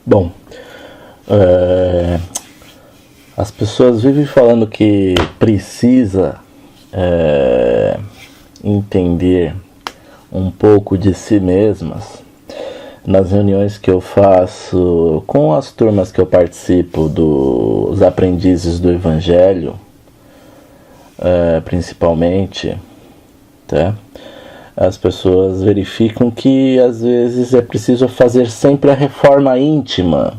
Bom, as pessoas vivem falando que precisa entender um pouco de si mesmas. Nas reuniões que eu faço com as turmas que eu participo dos aprendizes do Evangelho, principalmente, tá? As pessoas verificam que às vezes é preciso fazer sempre a reforma íntima.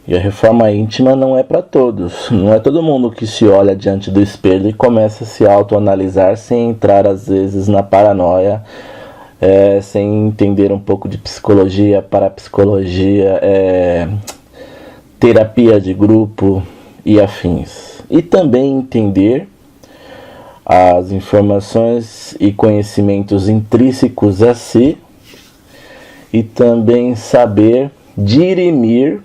E a reforma íntima não é para todos. Não é todo mundo que se olha diante do espelho e começa a se autoanalisar sem entrar às vezes na paranoia, sem entender um pouco de psicologia, parapsicologia, terapia de grupo e afins. E também entender as informações e conhecimentos intrínsecos a si, e também saber dirimir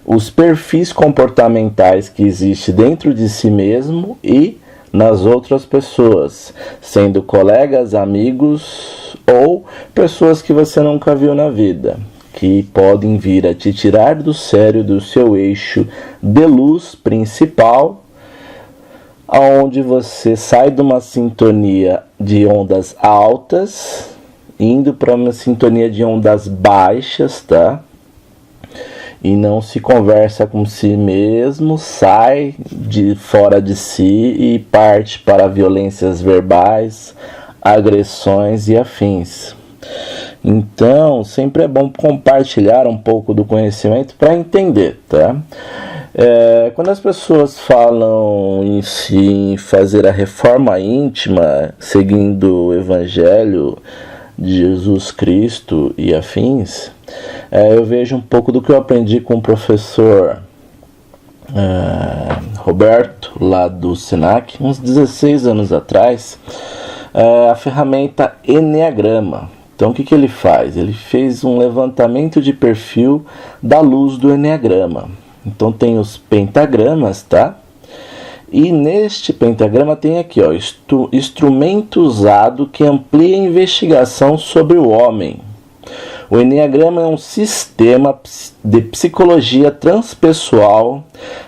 os perfis comportamentais que existem dentro de si mesmo e nas outras pessoas, sendo colegas, amigos ou pessoas que você nunca viu na vida, que podem vir a te tirar do sério, do seu eixo de luz principal, onde você sai de uma sintonia de ondas altas, indo para uma sintonia de ondas baixas, tá? E não se conversa com si mesmo, sai de fora de si e parte para violências verbais, agressões e afins. Então, sempre é bom compartilhar um pouco do conhecimento para entender, tá? Quando as pessoas falam em si em fazer a reforma íntima, seguindo o Evangelho de Jesus Cristo e afins, eu vejo um pouco do que eu aprendi com o professor Roberto, lá do SENAC, uns 16 anos atrás, a ferramenta Eneagrama. Então, o que ele faz? Ele fez um levantamento de perfil da luz do Eneagrama. Então, tem os pentagramas, tá? E neste pentagrama tem aqui, ó, instrumento usado que amplia a investigação sobre o homem. O Eneagrama é um sistema de psicologia transpessoal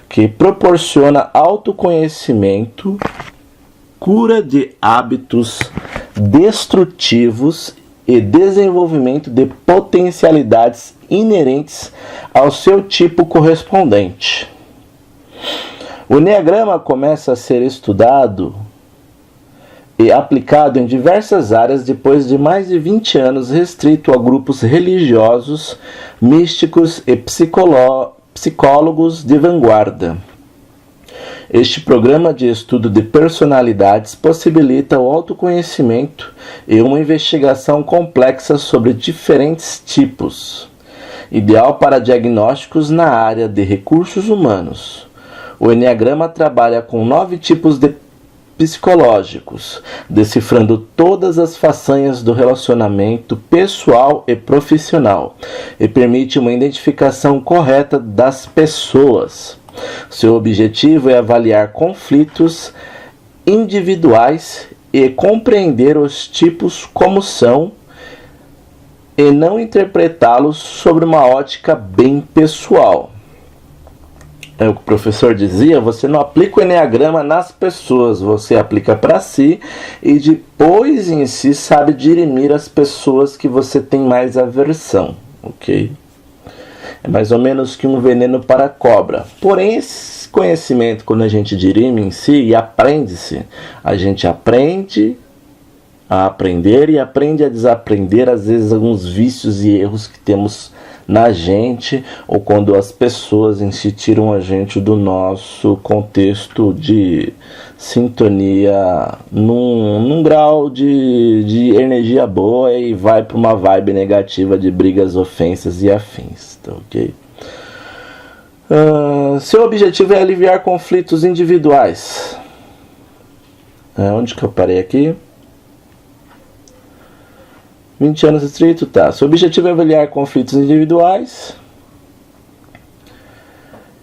que proporciona autoconhecimento, cura de hábitos destrutivos e desenvolvimento de potencialidades inerentes ao seu tipo correspondente. O Eneagrama começa a ser estudado e aplicado em diversas áreas depois de mais de 20 anos restrito a grupos religiosos, místicos e psicólogos de vanguarda. Este programa de estudo de personalidades possibilita o autoconhecimento e uma investigação complexa sobre diferentes tipos, ideal para diagnósticos na área de recursos humanos. O Eneagrama trabalha com 9 tipos de psicológicos, decifrando todas as façanhas do relacionamento pessoal e profissional, e permite uma identificação correta das pessoas. Seu objetivo é avaliar conflitos individuais e compreender os tipos como são, e não interpretá-los sobre uma ótica bem pessoal. O que o professor dizia, você não aplica o Eneagrama nas pessoas, você aplica para si e depois em si sabe dirimir as pessoas que você tem mais aversão, ok? É mais ou menos que um veneno para a cobra. Porém, esse conhecimento, quando a gente dirime em si e aprende-se, a gente aprende a aprender e aprende a desaprender, às vezes, alguns vícios e erros que temos na gente, ou quando as pessoas em si tiram a gente do nosso contexto de sintonia num grau de energia boa e vai para uma vibe negativa de brigas, ofensas e afins, tá ok? Seu objetivo é aliviar conflitos individuais. Onde que eu parei aqui? 20 anos restrito, tá. Seu objetivo é avaliar conflitos individuais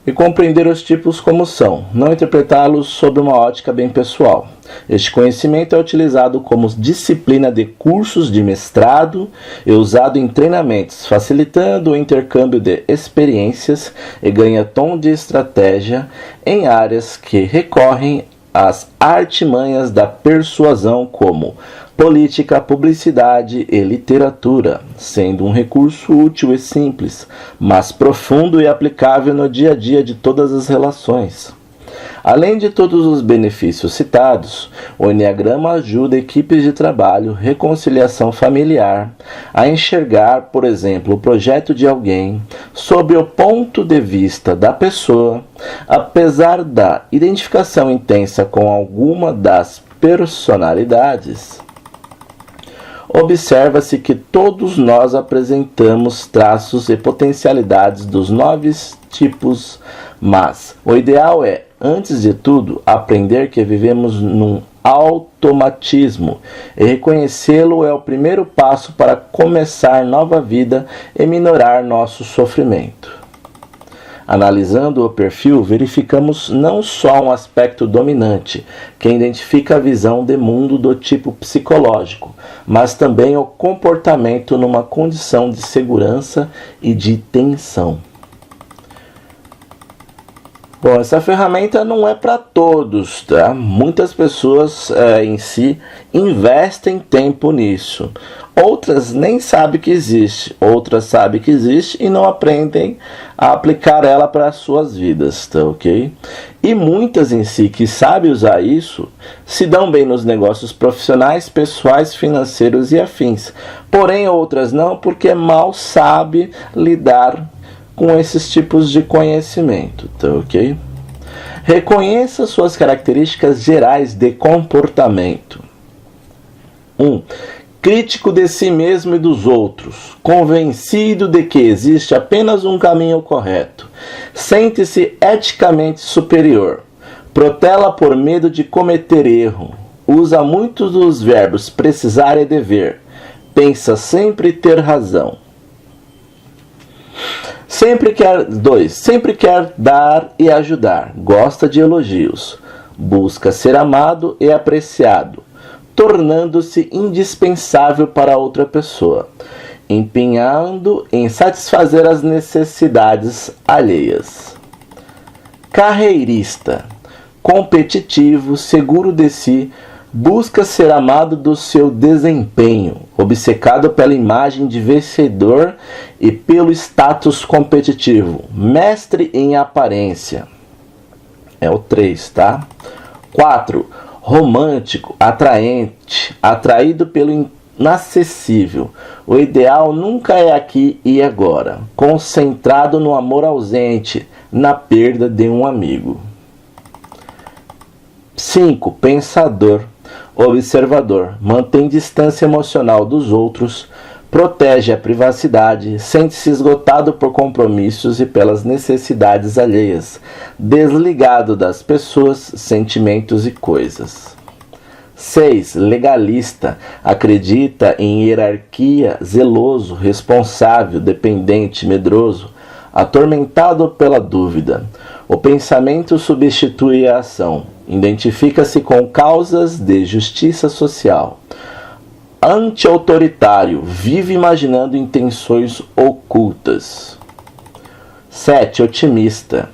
e compreender os tipos como são, não interpretá-los sob uma ótica bem pessoal. Este conhecimento é utilizado como disciplina de cursos de mestrado e usado em treinamentos, facilitando o intercâmbio de experiências e ganha tom de estratégia em áreas que recorrem às artimanhas da persuasão como política, publicidade e literatura, sendo um recurso útil e simples, mas profundo e aplicável no dia a dia de todas as relações. Além de todos os benefícios citados, o Enneagrama ajuda equipes de trabalho, reconciliação familiar, a enxergar, por exemplo, o projeto de alguém sob o ponto de vista da pessoa, apesar da identificação intensa com alguma das personalidades. Observa-se que todos nós apresentamos traços e potencialidades dos 9 tipos, mas o ideal é, antes de tudo, aprender que vivemos num automatismo e reconhecê-lo é o primeiro passo para começar nova vida e minorar nosso sofrimento. Analisando o perfil, verificamos não só um aspecto dominante, que identifica a visão de mundo do tipo psicológico, mas também o comportamento numa condição de segurança e de tensão. Bom, essa ferramenta não é para todos, tá? Muitas pessoas em si investem tempo nisso. Outras nem sabem que existe, outras sabem que existe e não aprendem a aplicar ela para as suas vidas, tá ok? E muitas em si que sabem usar isso se dão bem nos negócios profissionais, pessoais, financeiros e afins. Porém outras não, porque mal sabem lidar com esses tipos de conhecimento, tá ok? Reconheça suas características gerais de comportamento. 1. Crítico de si mesmo e dos outros, convencido de que existe apenas um caminho correto. Sente-se eticamente superior. Protela por medo de cometer erro. Usa muitos dos verbos precisar e dever. Pensa sempre ter razão. Sempre quer dar e ajudar. Gosta de elogios. Busca ser amado e apreciado, tornando-se indispensável para outra pessoa, empenhando em satisfazer as necessidades alheias. Carreirista, competitivo, seguro de si, busca ser amado do seu desempenho, obcecado pela imagem de vencedor e pelo status competitivo, mestre em aparência. É o 3, tá? 4. Romântico, atraente, atraído pelo inacessível. O ideal nunca é aqui e agora, concentrado no amor ausente, na perda de um amigo. 5. Pensador, observador, mantém distância emocional dos outros, protege a privacidade, sente-se esgotado por compromissos e pelas necessidades alheias, desligado das pessoas, sentimentos e coisas. 6. Legalista, acredita em hierarquia, zeloso, responsável, dependente, medroso, atormentado pela dúvida. O pensamento substitui a ação. Identifica-se com causas de justiça social. Anti-autoritário, vive imaginando intenções ocultas. 7. Otimista,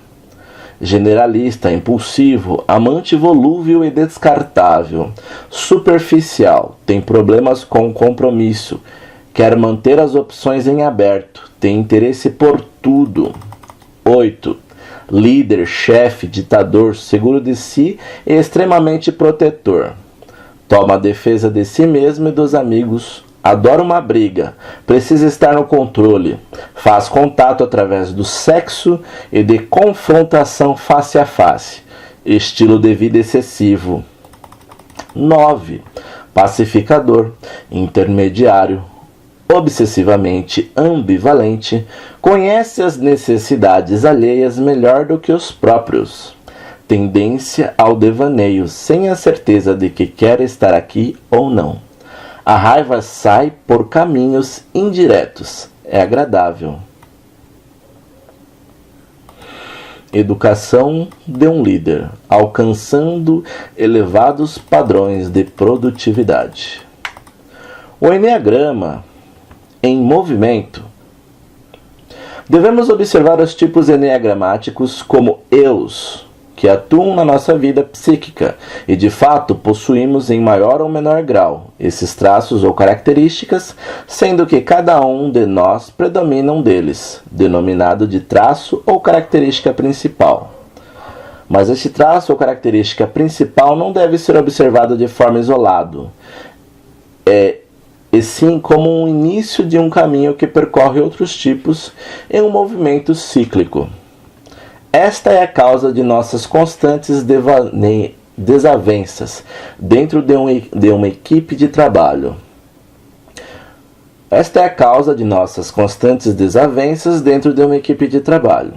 generalista, impulsivo, amante volúvel e descartável, superficial, tem problemas com o compromisso, quer manter as opções em aberto, tem interesse por tudo. 8. Líder, chefe, ditador, seguro de si e extremamente protetor. Toma a defesa de si mesmo e dos amigos. Adora uma briga. Precisa estar no controle. Faz contato através do sexo e de confrontação face a face. Estilo de vida excessivo. 9. Pacificador, intermediário, obsessivamente ambivalente, conhece as necessidades alheias melhor do que os próprios. Tendência ao devaneio, sem a certeza de que quer estar aqui ou não. A raiva sai por caminhos indiretos. É agradável. Educação de um líder, alcançando elevados padrões de produtividade. O Eneagrama em movimento. Devemos observar os tipos eneagramáticos como eus, que atuam na nossa vida psíquica, e de fato possuímos em maior ou menor grau esses traços ou características, sendo que cada um de nós predomina um deles, denominado de traço ou característica principal. Mas este traço ou característica principal não deve ser observado de forma isolada, e sim como um início de um caminho que percorre outros tipos em um movimento cíclico. Esta é a causa de nossas constantes desavenças dentro de uma equipe de trabalho. Esta é a causa de nossas constantes desavenças dentro de uma equipe de trabalho.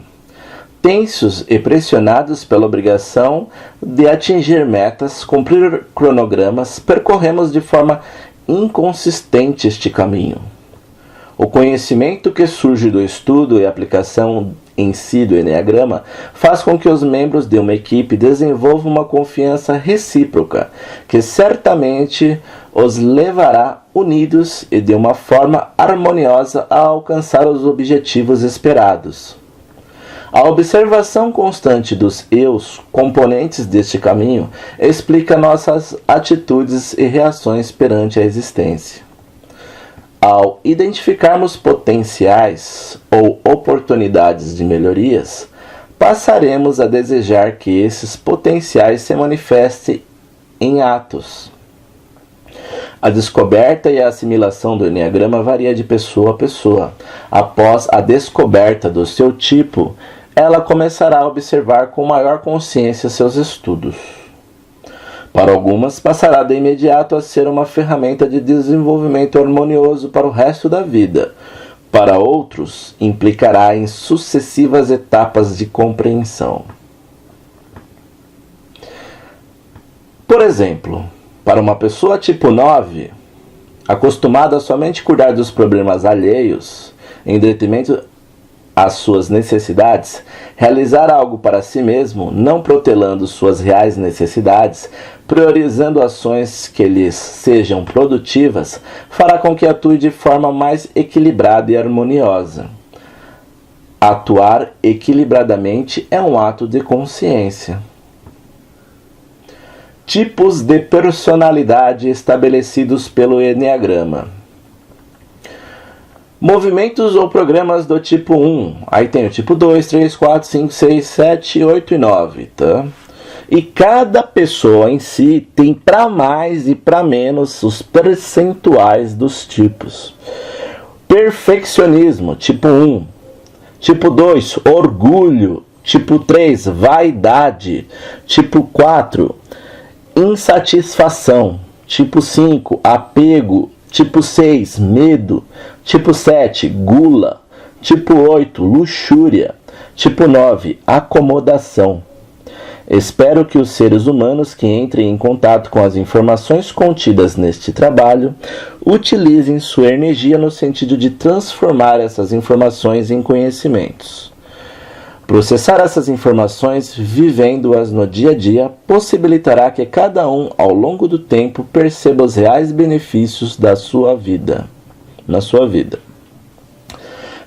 Tensos e pressionados pela obrigação de atingir metas, cumprir cronogramas, percorremos de forma inconsistente este caminho. O conhecimento que surge do estudo e aplicação em si do Eneagrama faz com que os membros de uma equipe desenvolvam uma confiança recíproca, que certamente os levará unidos e de uma forma harmoniosa a alcançar os objetivos esperados. A observação constante dos eus, componentes deste caminho, explica nossas atitudes e reações perante a existência. Ao identificarmos potenciais ou oportunidades de melhorias, passaremos a desejar que esses potenciais se manifestem em atos. A descoberta e a assimilação do Eneagrama varia de pessoa a pessoa. Após a descoberta do seu tipo, ela começará a observar com maior consciência seus estudos. Para algumas, passará de imediato a ser uma ferramenta de desenvolvimento harmonioso para o resto da vida. Para outros, implicará em sucessivas etapas de compreensão. Por exemplo, para uma pessoa tipo 9, acostumada a somente cuidar dos problemas alheios, em detrimento às suas necessidades, realizar algo para si mesmo, não protelando suas reais necessidades, priorizando ações que lhes sejam produtivas, fará com que atue de forma mais equilibrada e harmoniosa. Atuar equilibradamente é um ato de consciência. Tipos de personalidade estabelecidos pelo Eneagrama. Movimentos ou programas do tipo 1. Aí tem o tipo 2, 3, 4, 5, 6, 7, 8 e 9, tá? E cada pessoa em si tem para mais e para menos os percentuais dos tipos. Perfeccionismo, tipo 1. Tipo 2, orgulho. Tipo 3, vaidade. Tipo 4, insatisfação. Tipo 5, apego. Tipo 6, medo. Tipo 7, gula. Tipo 8, luxúria. Tipo 9, acomodação. Espero que os seres humanos que entrem em contato com as informações contidas neste trabalho utilizem sua energia no sentido de transformar essas informações em conhecimentos. Processar essas informações, vivendo-as no dia a dia, possibilitará que cada um, ao longo do tempo, perceba os reais benefícios na sua vida.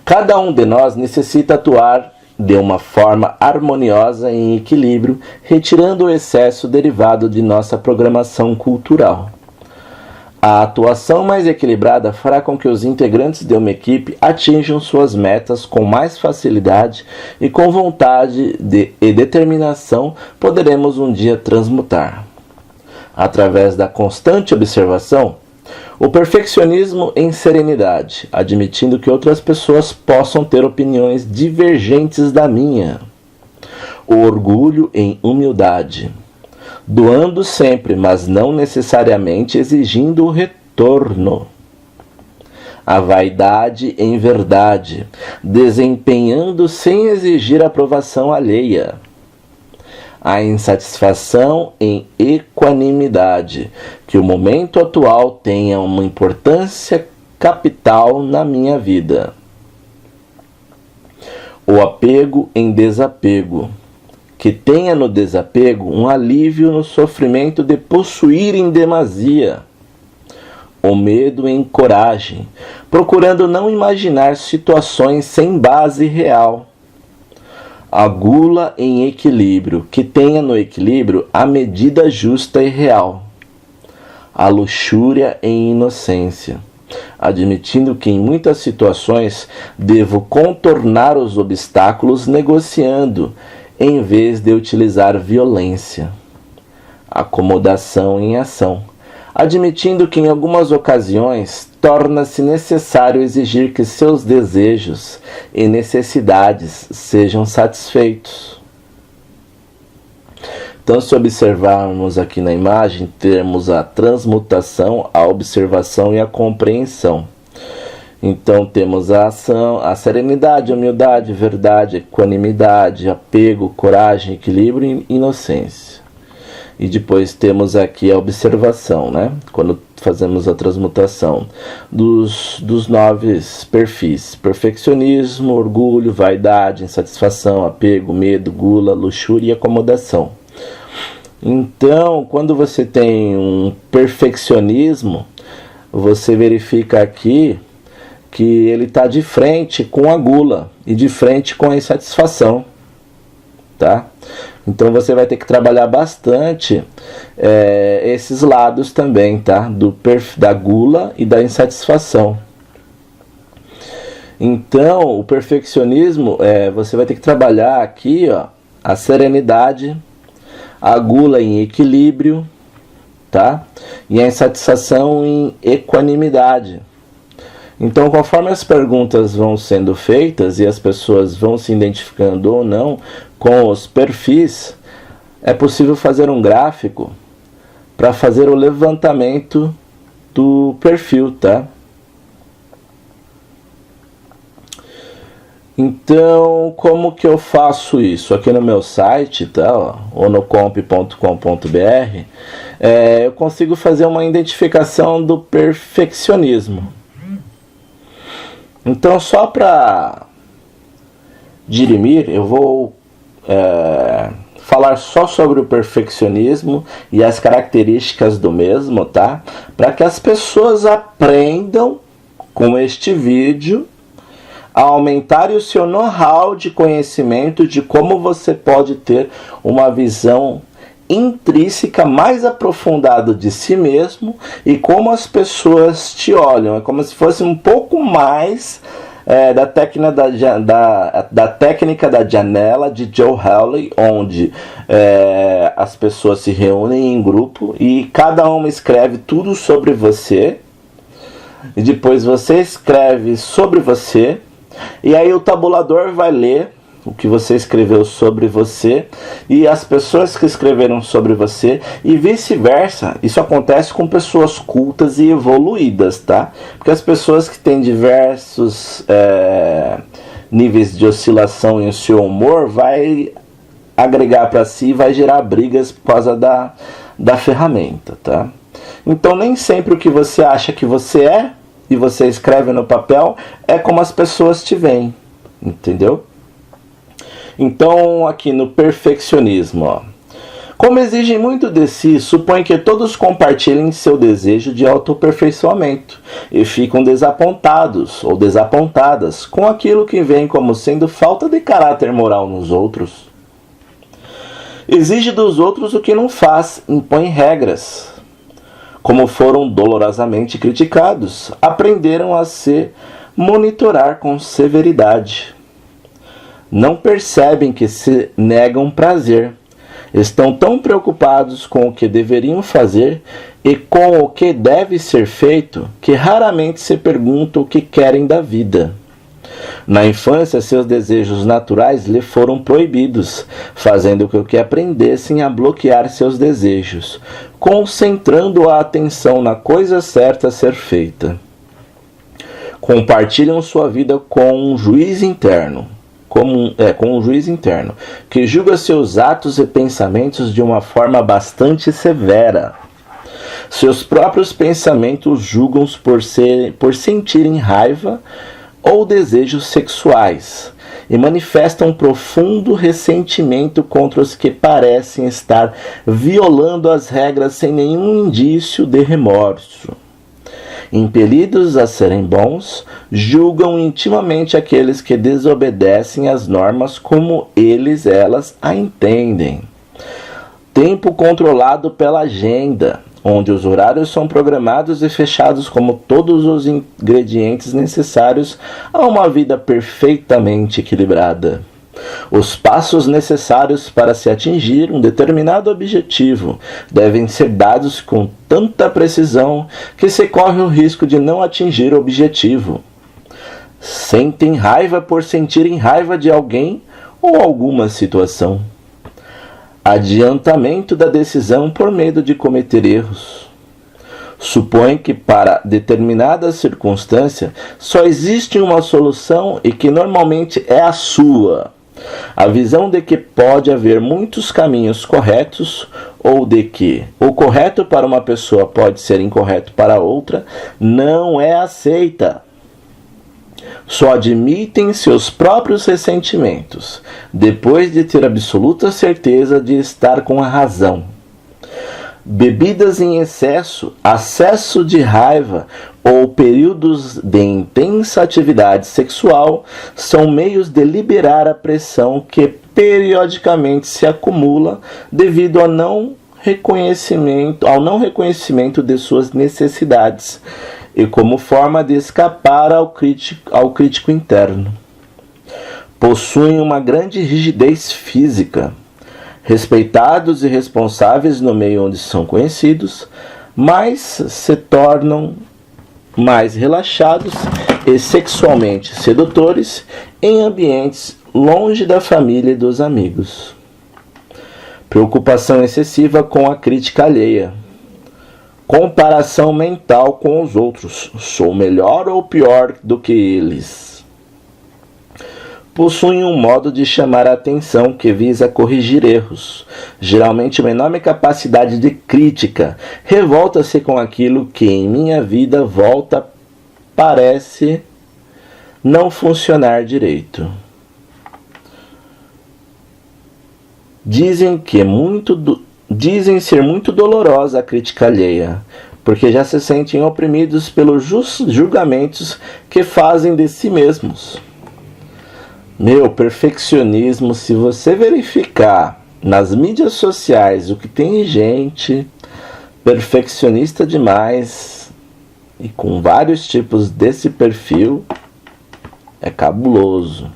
Cada um de nós necessita atuar de uma forma harmoniosa e em equilíbrio, retirando o excesso derivado de nossa programação cultural. A atuação mais equilibrada fará com que os integrantes de uma equipe atinjam suas metas com mais facilidade e com vontade e determinação poderemos um dia transmutar. Através da constante observação, o perfeccionismo em serenidade, admitindo que outras pessoas possam ter opiniões divergentes da minha. O orgulho em humildade, doando sempre, mas não necessariamente exigindo o retorno. A vaidade em verdade, desempenhando sem exigir aprovação alheia. A insatisfação em equanimidade, que o momento atual tenha uma importância capital na minha vida. o apego em desapego, que tenha no desapego um alívio no sofrimento de possuir em demasia, o medo em coragem, procurando não imaginar situações sem base real, a gula em equilíbrio, que tenha no equilíbrio a medida justa e real, a luxúria em inocência, admitindo que em muitas situações devo contornar os obstáculos negociando, em vez de utilizar violência, acomodação em ação, admitindo que em algumas ocasiões torna-se necessário exigir que seus desejos e necessidades sejam satisfeitos. Então, se observarmos aqui na imagem, temos a transmutação, a observação e a compreensão. Então temos a ação, a serenidade, a humildade, verdade, equanimidade, apego, coragem, equilíbrio e inocência. E depois temos aqui a observação, né? Quando fazemos a transmutação dos 9 perfis: perfeccionismo, orgulho, vaidade, insatisfação, apego, medo, gula, luxúria e acomodação. Então, quando você tem um perfeccionismo, você verifica aqui que ele está de frente com a gula e de frente com a insatisfação, tá? Então você vai ter que trabalhar bastante esses lados também, tá? Da gula e da insatisfação. Então o perfeccionismo, você vai ter que trabalhar aqui, ó, a serenidade, a gula em equilíbrio, tá? E a insatisfação em equanimidade. Então, conforme as perguntas vão sendo feitas e as pessoas vão se identificando ou não com os perfis, é possível fazer um gráfico para fazer o levantamento do perfil, tá? Então, como que eu faço isso? Aqui no meu site, tá? onocomp.com.br, eu consigo fazer uma identificação do perfeccionismo. Então, só para dirimir, eu vou falar só sobre o perfeccionismo e as características do mesmo, tá? Para que as pessoas aprendam com este vídeo a aumentar o seu know-how de conhecimento de como você pode ter uma visão intrínseca mais aprofundada de si mesmo e como as pessoas te olham. É como se fosse um pouco mais da técnica da janela de Joe Hawley, onde as pessoas se reúnem em grupo e cada uma escreve tudo sobre você e depois você escreve sobre você e aí o tabulador vai ler o que você escreveu sobre você e as pessoas que escreveram sobre você e vice-versa. Isso acontece com pessoas cultas e evoluídas, tá? Porque as pessoas que têm diversos níveis de oscilação em seu humor vai agregar para si e vai gerar brigas por causa da ferramenta, tá? Então nem sempre o que você acha que você é e você escreve no papel é como as pessoas te veem, entendeu? Então, aqui no perfeccionismo, ó. Como exigem muito de si, supõe que todos compartilhem seu desejo de autoaperfeiçoamento e ficam desapontados ou desapontadas com aquilo que vem como sendo falta de caráter moral nos outros. Exige dos outros o que não faz, impõe regras. Como foram dolorosamente criticados, aprenderam a se monitorar com severidade. Não percebem que se negam prazer. Estão tão preocupados com o que deveriam fazer e com o que deve ser feito que raramente se perguntam o que querem da vida. Na infância, seus desejos naturais lhe foram proibidos, fazendo com que aprendessem a bloquear seus desejos, concentrando a atenção na coisa certa a ser feita. Compartilham sua vida com um juiz interno. Com um juiz interno, que julga seus atos e pensamentos de uma forma bastante severa. Seus próprios pensamentos julgam-os por sentirem raiva ou desejos sexuais, e manifestam profundo ressentimento contra os que parecem estar violando as regras sem nenhum indício de remorso. Impelidos a serem bons, julgam intimamente aqueles que desobedecem às normas como elas a entendem. Tempo controlado pela agenda, onde os horários são programados e fechados como todos os ingredientes necessários a uma vida perfeitamente equilibrada. Os passos necessários para se atingir um determinado objetivo devem ser dados com tanta precisão que se corre o risco de não atingir o objetivo. Sentem raiva por sentirem raiva de alguém ou alguma situação. Adiantamento da decisão por medo de cometer erros. Supõe que para determinada circunstância só existe uma solução e que normalmente é a sua. A visão de que pode haver muitos caminhos corretos ou de que o correto para uma pessoa pode ser incorreto para outra não é aceita. Só admitem seus próprios ressentimentos, depois de ter absoluta certeza de estar com a razão. Bebidas em excesso, acesso de raiva ou períodos de intensa atividade sexual são meios de liberar a pressão que periodicamente se acumula devido ao não reconhecimento de suas necessidades e como forma de escapar ao crítico interno. Possuem uma grande rigidez física. Respeitados e responsáveis no meio onde são conhecidos, mas se tornam mais relaxados e sexualmente sedutores em ambientes longe da família e dos amigos. Preocupação excessiva com a crítica alheia. Comparação mental com os outros. Sou melhor ou pior do que eles. Possuem um modo de chamar a atenção que visa corrigir erros. Geralmente uma enorme capacidade de crítica. Revolta-se com aquilo que em minha vida parece não funcionar direito. Dizem ser muito dolorosa a crítica alheia, porque já se sentem oprimidos pelos julgamentos que fazem de si mesmos. Meu perfeccionismo, se você verificar nas mídias sociais o que tem gente perfeccionista demais e com vários tipos desse perfil, é cabuloso.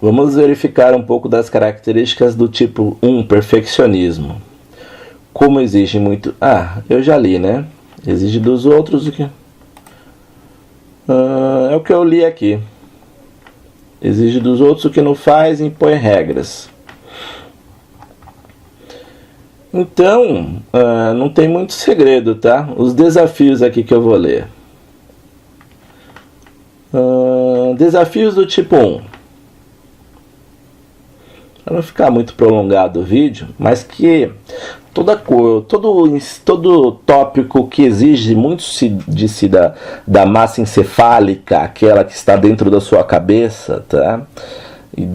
Vamos verificar um pouco das características do tipo 1, perfeccionismo. Como exige muito... eu já li, né? Exige dos outros o que... é o que eu li aqui. Exige dos outros o que não faz e impõe regras. Então, não tem muito segredo, tá? Os desafios aqui que eu vou ler. Desafios do tipo 1. Para não ficar muito prolongado o vídeo, mas que todo tópico que exige muito da massa encefálica, aquela que está dentro da sua cabeça, tá? E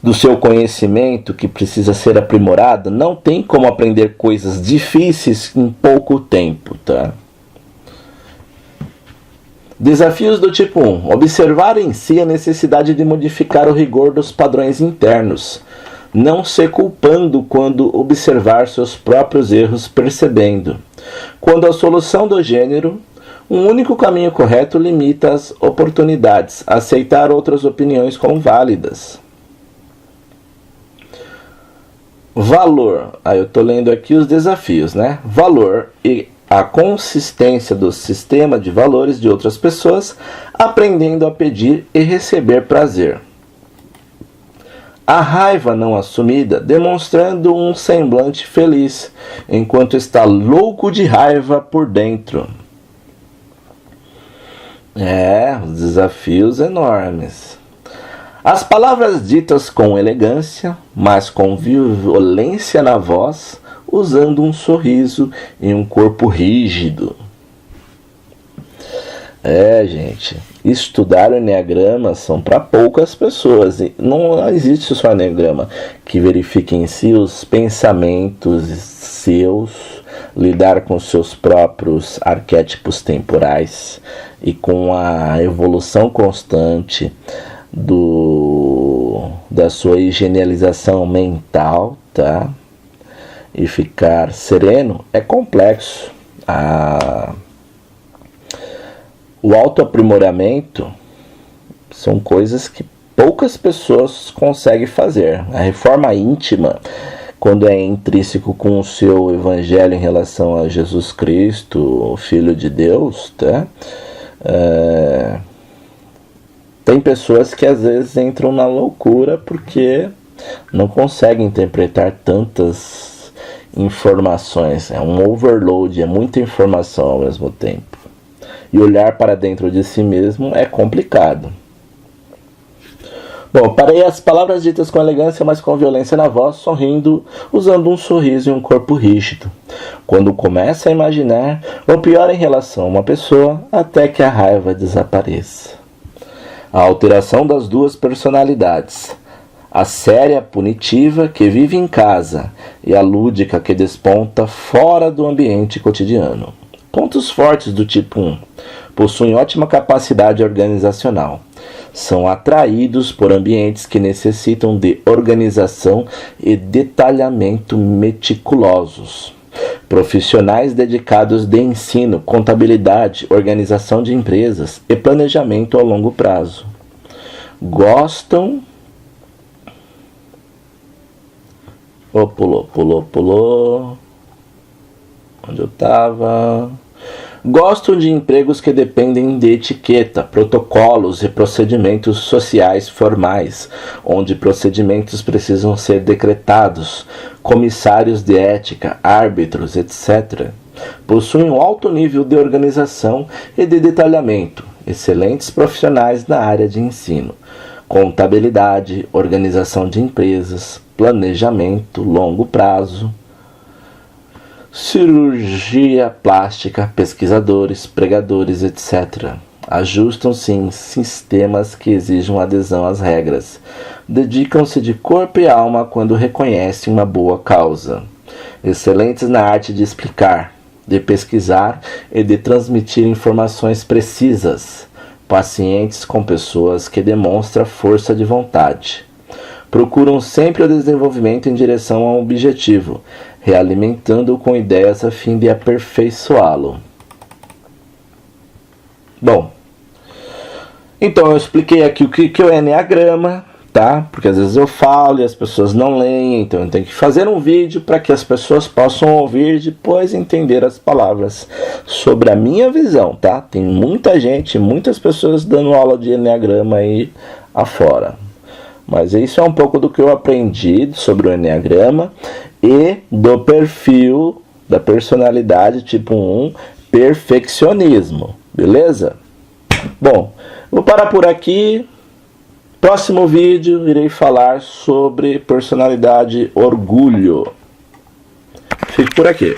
do seu conhecimento que precisa ser aprimorado, não tem como aprender coisas difíceis em pouco tempo, tá? Desafios do tipo 1. Observar em si a necessidade de modificar o rigor dos padrões internos, não se culpando quando observar seus próprios erros, percebendo. Quando a solução do gênero, um único caminho correto limita as oportunidades, aceitar outras opiniões como válidas. Valor. Eu estou lendo aqui os desafios, né? Valor e a consistência do sistema de valores de outras pessoas, aprendendo a pedir e receber prazer. A raiva não assumida, demonstrando um semblante feliz, enquanto está louco de raiva por dentro. Os desafios enormes. As palavras ditas com elegância, mas com violência na voz, usando um sorriso e um corpo rígido. Gente, estudar o Enneagrama são para poucas pessoas. Não existe só Enneagrama que verifique em si os pensamentos seus, lidar com seus próprios arquétipos temporais e com a evolução constante da sua higienização mental, tá? E ficar sereno é complexo. O autoaprimoramento são coisas que poucas pessoas conseguem fazer. A reforma íntima, quando é intrínseco com o seu evangelho em relação a Jesus Cristo, o Filho de Deus, tá? Tem pessoas que às vezes entram na loucura porque não conseguem interpretar tantas informações. É um overload, é muita informação ao mesmo tempo. E olhar para dentro de si mesmo é complicado. Bom, parei as palavras ditas com elegância, mas com violência na voz, sorrindo, usando um sorriso e um corpo rígido. Quando começa a imaginar o pior em relação a uma pessoa, até que a raiva desapareça. A alteração das duas personalidades. A séria punitiva que vive em casa e a lúdica que desponta fora do ambiente cotidiano. Pontos fortes do tipo 1. Possuem ótima capacidade organizacional. São atraídos por ambientes que necessitam de organização e detalhamento meticulosos. Profissionais dedicados de ensino, contabilidade, organização de empresas e planejamento ao longo prazo. Gostam... Pulou. Onde eu estava? Gostam de empregos que dependem de etiqueta, protocolos e procedimentos sociais formais, onde procedimentos precisam ser decretados, comissários de ética, árbitros, etc. Possuem um alto nível de organização e de detalhamento, excelentes profissionais na área de ensino, contabilidade, organização de empresas, planejamento, longo prazo, cirurgia plástica, pesquisadores, pregadores, etc. Ajustam-se em sistemas que exijam adesão às regras. Dedicam-se de corpo e alma quando reconhecem uma boa causa. Excelentes na arte de explicar, de pesquisar e de transmitir informações precisas. Pacientes com pessoas que demonstram força de vontade. Procuram sempre o desenvolvimento em direção a um objetivo, realimentando-o com ideias a fim de aperfeiçoá-lo. Bom, então eu expliquei aqui o que é o Enneagrama, tá? Porque às vezes eu falo e as pessoas não leem, então eu tenho que fazer um vídeo para que as pessoas possam ouvir e depois entender as palavras sobre a minha visão, tá? Tem muita gente, muitas pessoas dando aula de Enneagrama aí afora. Mas isso é um pouco do que eu aprendi sobre o Enneagrama e do perfil da personalidade tipo 1, perfeccionismo, beleza? Bom, vou parar por aqui. Próximo vídeo irei falar sobre personalidade orgulho. Fique por aqui.